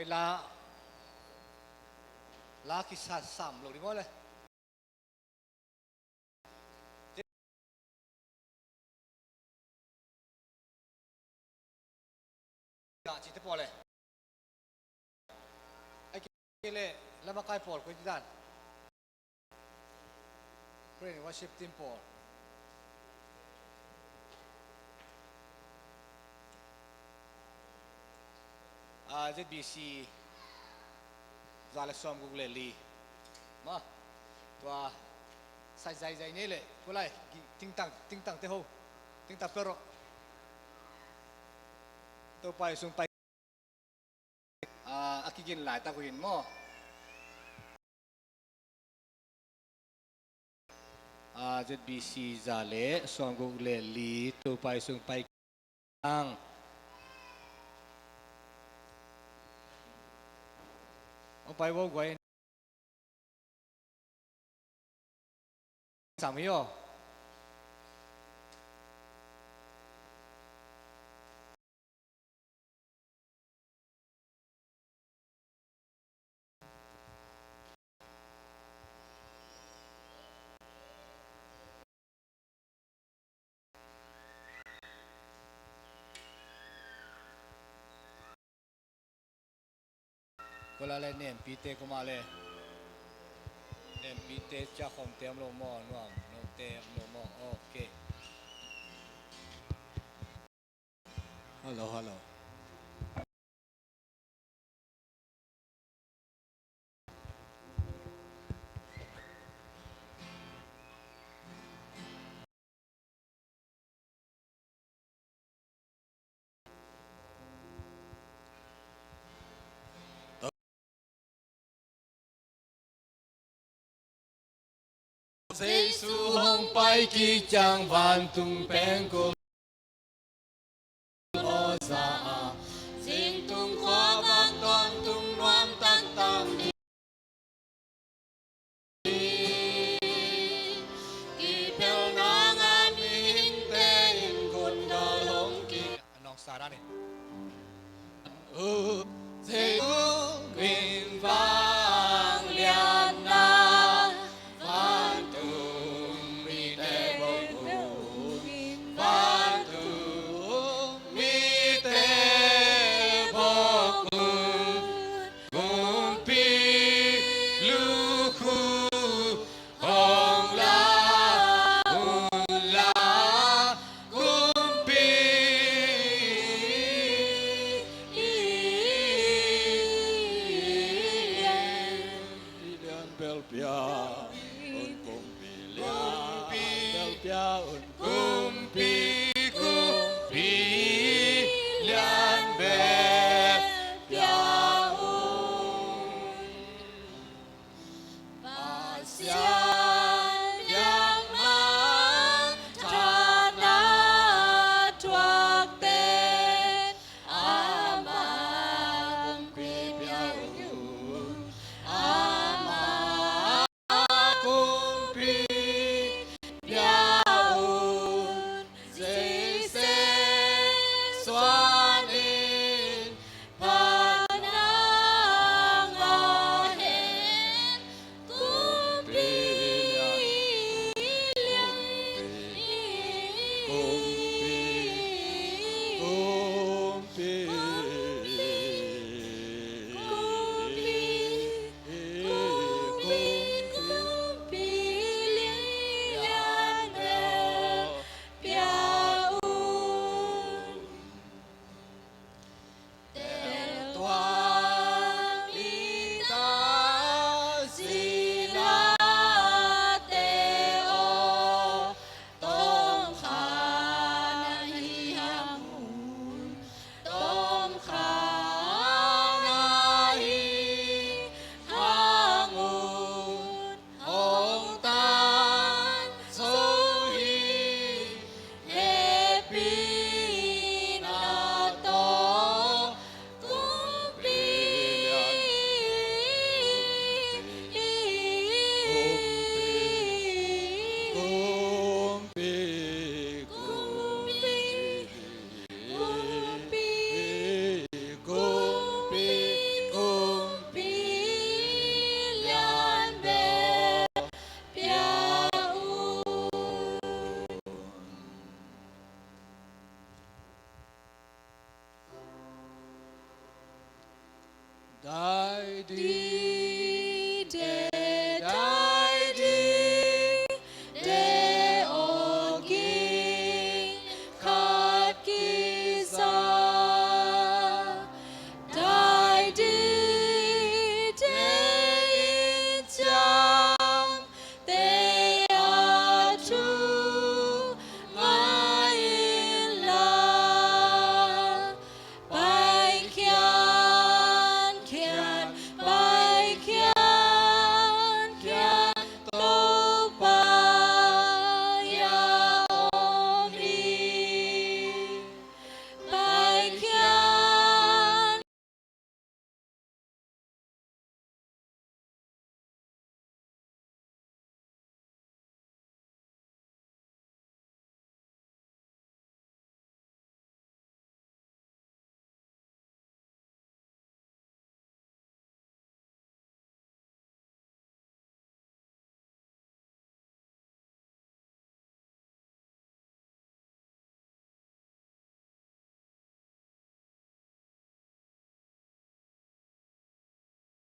อยลาคิดซ้ำลงดีมั้ยเลยจิตพอเลยไอ้เกล่แล้วมาใกล้พอคุยที่ด้านเพื่อนว่าชิปทีมพอZBC ซาเลสอมกูเลยลีมาตัวใส่ใจนี่เลยกูเลยติ้งตังเตะหูติ้งตังเปโรตัวไปส่งไปอากิกินหลายตะกุยนมั้งZBC ซาเลสอมกูเลยลีตัวไปส่งไปอังเอาไปว่าไว้สามีอ๋อก็แล้วเนี่ยปีเตก็มาเลยเนี่ยปีเตจะคอมเตมลงมอน่วมโนเตมลงมอโอเคฮัลโหลSay su hong pai ki chang van tung peng ko o sa sing tung khoa vang tong tung nuam tan tam ni ki pel nang an in te in gun do long ki anong sara ni say green vang lian na van tung ri te bong 大地。